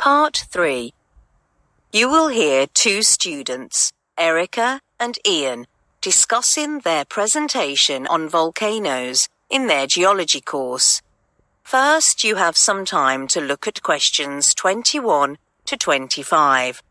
Part 3. You will hear two students, Erica and Ian, discussing their presentation on volcanoes in their geology course. First, you have some time to look at questions 21 to 25.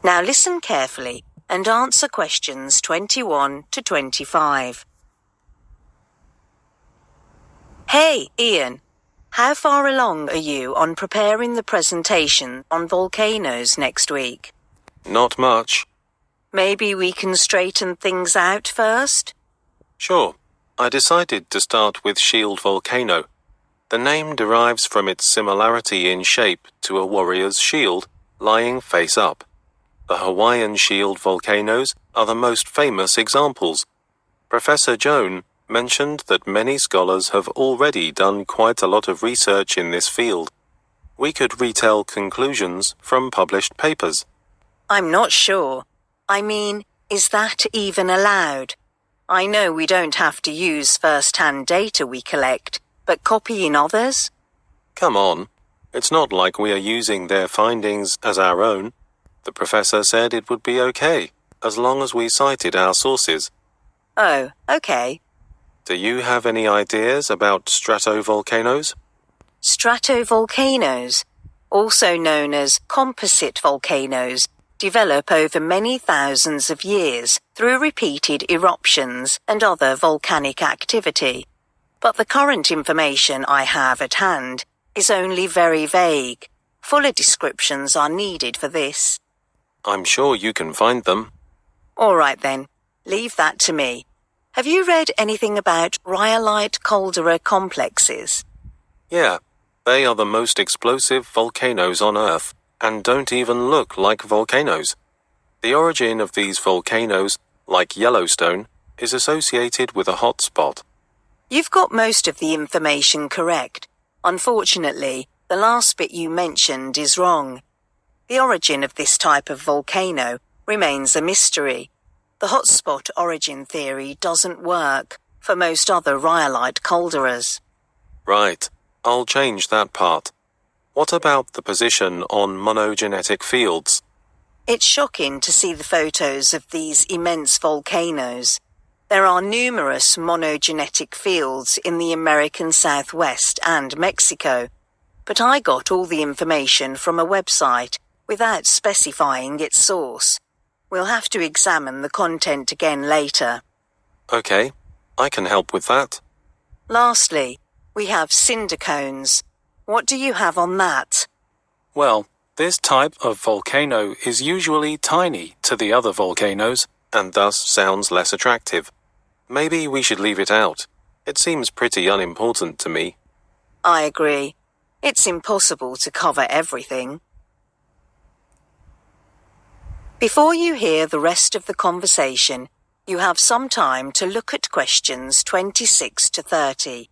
Now listen carefully and answer questions 21 to 25. Hey, Ian, how far along are you on preparing the presentation on volcanoes next week? Not much. Maybe we can straighten things out first? Sure. I decided to start with Shield Volcano. The name derives from its similarity in shape to a warrior's shield lying face up. The Hawaiian Shield volcanoes are the most famous examples. Professor Joan mentioned that many scholars have already done quite a lot of research in this field. We could retell conclusions from published papers. I'm not sure. I mean, is that even allowed? I know we don't have to use first-hand data we collect, but copying others? Come on. It's not like we are using their findings as our own. The professor said it would be okay, as long as we cited our sources. Oh, okay. Do you have any ideas about stratovolcanoes? Stratovolcanoes, also known as composite volcanoes, develop over many thousands of years through repeated eruptions and other volcanic activity. But the current information I have at hand is only very vague. Fuller descriptions are needed for this. I'm sure you can find them. All right then, leave that to me. Have you read anything about rhyolite caldera complexes? Yeah, they are the most explosive volcanoes on Earth and don't even look like volcanoes. The origin of these volcanoes, like Yellowstone, is associated with a hot spot. You've got most of the information correct. Unfortunately, the last bit you mentioned is wrong. The origin of this type of volcano remains a mystery. The hotspot origin theory doesn't work for most other rhyolite calderas. Right, I'll change that part. What about the position on monogenetic fields? It's shocking to see the photos of these immense volcanoes. There are numerous monogenetic fields in the American Southwest and Mexico, but I got all the information from a website without specifying its source. We'll have to examine the content again later. Okay, I can help with that. Lastly, we have cinder cones. What do you have on that? Well, this type of volcano is usually tiny to the other volcanoes, and thus sounds less attractive. Maybe we should leave it out. It seems pretty unimportant to me. I agree. It's impossible to cover everything. Before you hear the rest of the conversation, you have some time to look at questions 26 to 30.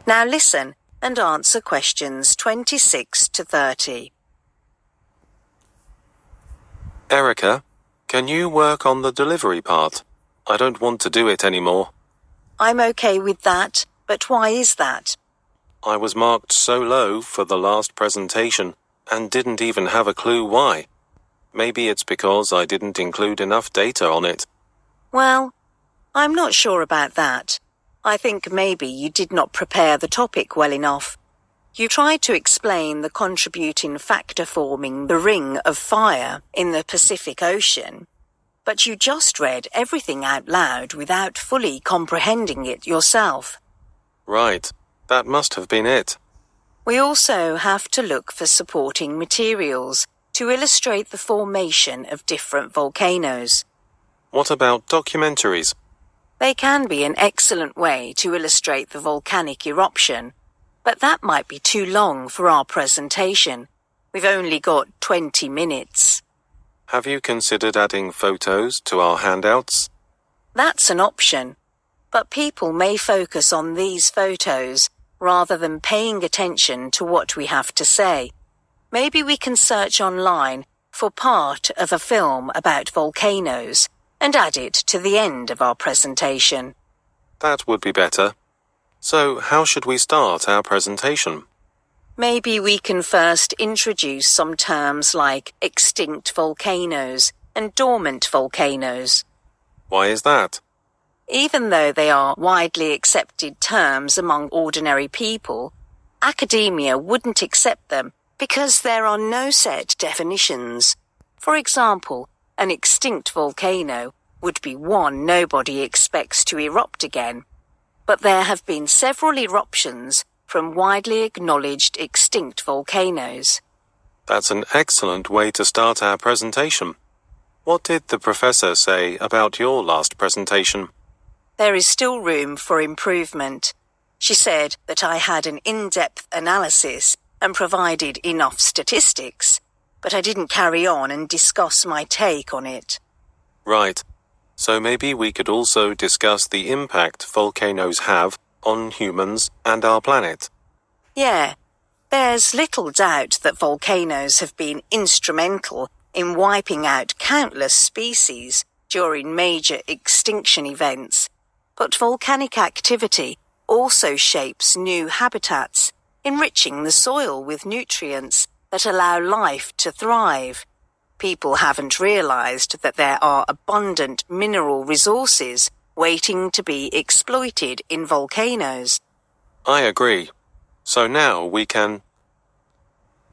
Now listen and answer questions 26 to 30. Erica, can you work on the delivery part? I don't want to do it anymore. I'm okay with that, but why is that? I was marked so low for the last presentation and didn't even have a clue why. Maybe it's because I didn't include enough data on it. Well, I'm not sure about that. I think maybe you did not prepare the topic well enough. You tried to explain the contributing factor forming the ring of fire in the Pacific Ocean, but you just read everything out loud without fully comprehending it yourself. Right, that must have been it. We also have to look for supporting materials to illustrate the formation of different volcanoes. What about documentaries? They can be an excellent way to illustrate the volcanic eruption, but that might be too long for our presentation. We've only got 20 minutes. Have you considered adding photos to our handouts? That's an option, but people may focus on these photos rather than paying attention to what we have to say. Maybe we can search online for part of a film about volcanoes and add it to the end of our presentation. That would be better. So, how should we start our presentation? Maybe we can first introduce some terms like extinct volcanoes and dormant volcanoes. Why is that? Even though they are widely accepted terms among ordinary people, academia wouldn't accept them because there are no set definitions. For example, an extinct volcano would be one nobody expects to erupt again. But there have been several eruptions from widely acknowledged extinct volcanoes. That's an excellent way to start our presentation. What did the professor say about your last presentation? There is still room for improvement. She said that I had an in-depth analysis and provided enough statistics, but I didn't carry on and discuss my take on it. Right. So maybe we could also discuss the impact volcanoes have on humans and our planet. Yeah, there's little doubt that volcanoes have been instrumental in wiping out countless species during major extinction events. But volcanic activity also shapes new habitats, enriching the soil with nutrients that allow life to thrive. People haven't realized that there are abundant mineral resources waiting to be exploited in volcanoes. I agree. So now we can